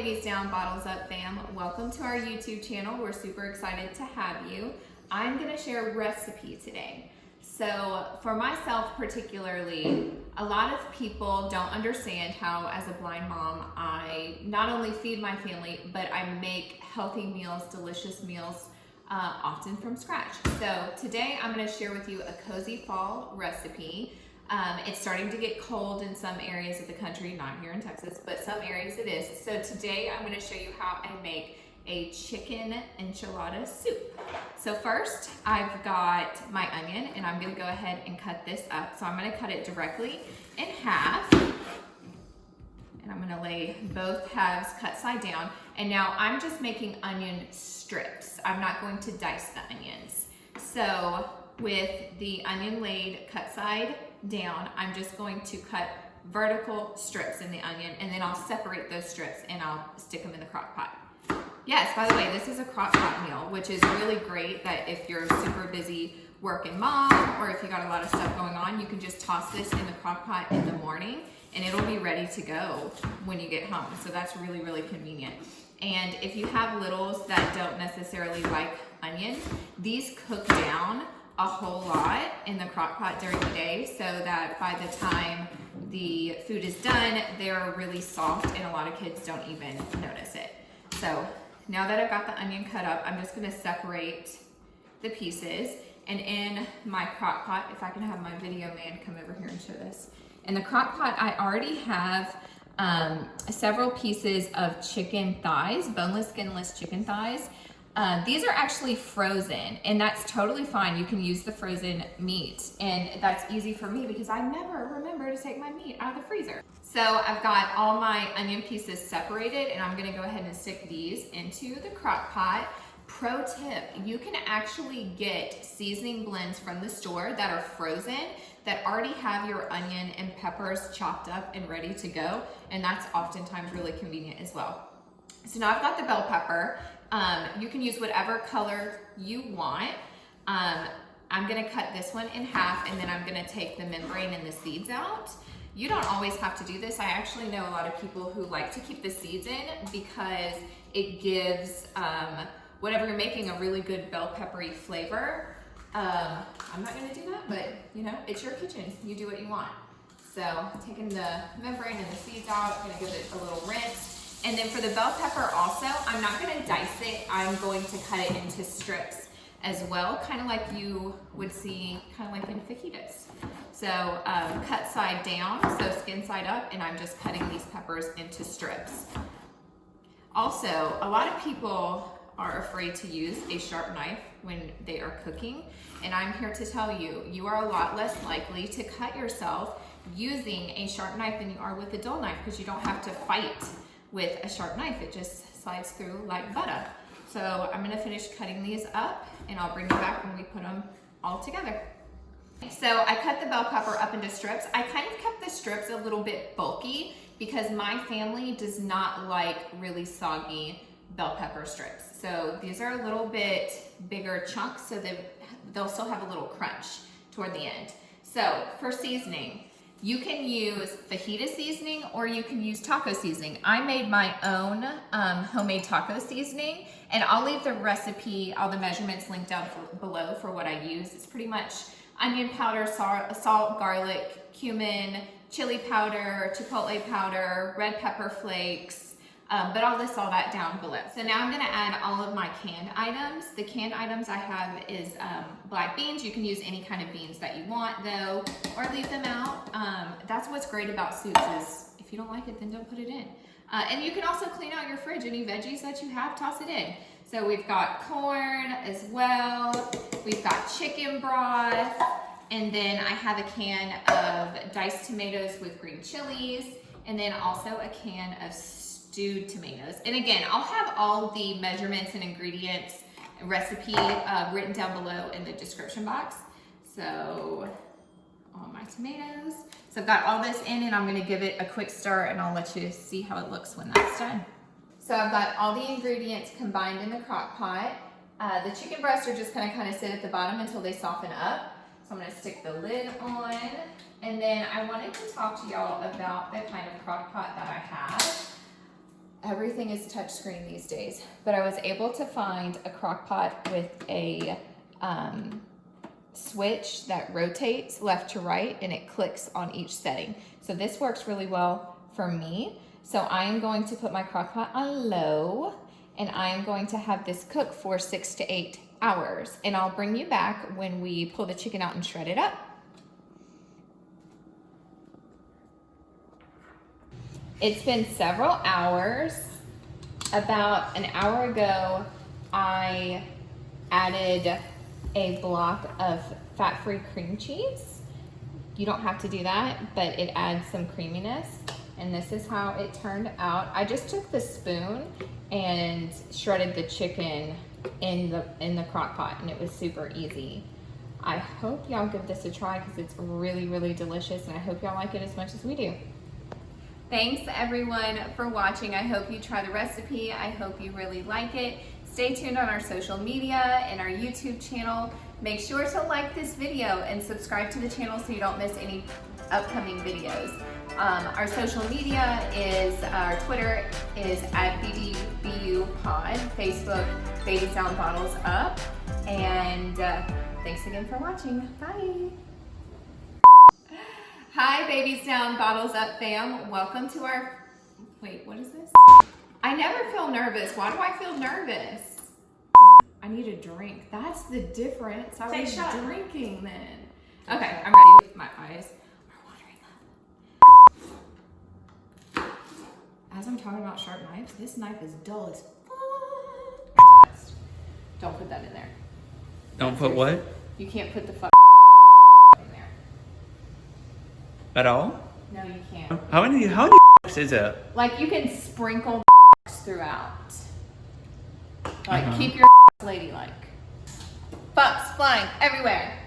Babies Down, Bottles Up fam. Welcome to our YouTube channel. We're super excited to have you. I'm gonna share a recipe today. So for myself particularly, a lot of people don't understand how as a blind mom, I not only feed my family, but I make healthy meals, delicious meals, often from scratch. So today I'm gonna share with you a cozy fall recipe. It's starting to get cold in some areas of the country, not here in Texas, but some areas it is. So today I'm going to show you how I make a chicken enchilada soup. So first I've got my onion and I'm going to go ahead and cut this up. So I'm going to cut it directly in half. And I'm going to lay both halves cut side down. And now I'm just making onion strips. I'm not going to dice the onions. So with the onion laid cut side down, I'm just going to cut vertical strips in the onion, and then I'll separate those strips and I'll stick them in the crock pot. Yes, by the way, this is a crock pot meal, which is really great that if you're a super busy working mom or if you got a lot of stuff going on, you can just toss this in the crock pot in the morning and it'll be ready to go when you get home. So that's really, really convenient. And if you have littles that don't necessarily like onion, these cook down a whole lot in the crock pot during the day so that by the time the food is done, they're really soft and a lot of kids don't even notice it. So now that I've got the onion cut up, I'm just gonna separate the pieces. And in my crock pot, if I can have my video man come over here and show this. In the crock pot, I already have several pieces of chicken thighs, boneless, skinless chicken thighs. These are actually frozen, and that's totally fine. You can use the frozen meat, and that's easy for me because I never remember to take my meat out of the freezer. So I've got all my onion pieces separated, and I'm gonna go ahead and stick these into the crock pot. Pro tip, you can actually get seasoning blends from the store that are frozen that already have your onion and peppers chopped up and ready to go, and that's oftentimes really convenient as well. So now I've got the bell pepper. You can use whatever color you want. I'm gonna cut this one in half and then I'm gonna take the membrane and the seeds out. You don't always have to do this. I actually know a lot of people who like to keep the seeds in because it gives whatever you're making a really good bell peppery flavor. I'm not gonna do that, but you know, it's your kitchen. You do what you want. So taking the membrane and the seeds out, I'm gonna give it a little rinse. And then for the bell pepper also, I'm not gonna dice it. I'm going to cut it into strips as well, kind of like you would see, kind of like in fajitas. So cut side down, so skin side up, and I'm just cutting these peppers into strips. Also, a lot of people are afraid to use a sharp knife when they are cooking. And I'm here to tell you, you are a lot less likely to cut yourself using a sharp knife than you are with a dull knife because you don't have to fight with a sharp knife. It just slides through like butter. So I'm gonna finish cutting these up and I'll bring you back when we put them all together. So I cut the bell pepper up into strips. I kind of kept the strips a little bit bulky because my family does not like really soggy bell pepper strips. So these are a little bit bigger chunks so they'll still have a little crunch toward the end. So for seasoning, you can use fajita seasoning or you can use taco seasoning. I made my own homemade taco seasoning, and I'll leave the recipe, all the measurements linked down below for what I use. It's pretty much onion powder, salt, garlic, cumin, chili powder, chipotle powder, red pepper flakes, but I'll list all that down below. So now I'm gonna add all of my canned items. The canned items I have is black beans. You can use any kind of beans that you want though, or leave them out. That's what's great about soups is if you don't like it, then don't put it in. And you can also clean out your fridge. Any veggies that you have, toss it in. So we've got corn as well. We've got chicken broth. And then I have a can of diced tomatoes with green chilies. And then also a can of stewed tomatoes. And again, I'll have all the measurements and ingredients and recipe written down below in the description box. So all my tomatoes. So I've got all this in and I'm gonna give it a quick stir and I'll let you see how it looks when that's done. So I've got all the ingredients combined in the crock pot. The chicken breasts are just gonna kind of sit at the bottom until they soften up. So I'm gonna stick the lid on. And then I wanted to talk to y'all about the kind of crock pot that I have. everything is touchscreen these days, but I was able to find a crock pot with a switch that rotates left to right and it clicks on each setting. So this works really well for me. So I am going to put my crock pot on low and I am going to have this cook for 6 to 8 hours. And I'll bring you back when we pull the chicken out and shred it up. It's been several hours. About an hour ago, I added a block of fat-free cream cheese. You don't have to do that, but it adds some creaminess. And this is how it turned out. I just took the spoon and shredded the chicken in the crock pot, and it was super easy. I hope y'all give this a try because it's really, really delicious, and I hope y'all like it as much as we do. Thanks everyone for watching. I hope you try the recipe. I hope you really like it. Stay tuned on our social media and our YouTube channel. Make sure to like this video and subscribe to the channel so you don't miss any upcoming videos. Our social media is, our Twitter is @BDBUPod, Facebook, Baby Sound Bottles Up, and thanks again for watching. Bye. Hi, Baby Sound Bottles Up fam. Welcome to our, wait, what is this? I never feel nervous. Why do I feel nervous? I need a drink. That's the difference. I was drinking then. Okay, I'm ready. My eyes are watering up. As I'm talking about sharp knives, this knife is dull as fuck. Don't put that in there. Don't put what? You can't put the fuck in there. At all? No, you can't. How many is it? Like you can sprinkle throughout. Like keep your ladylike. Fucks flying everywhere.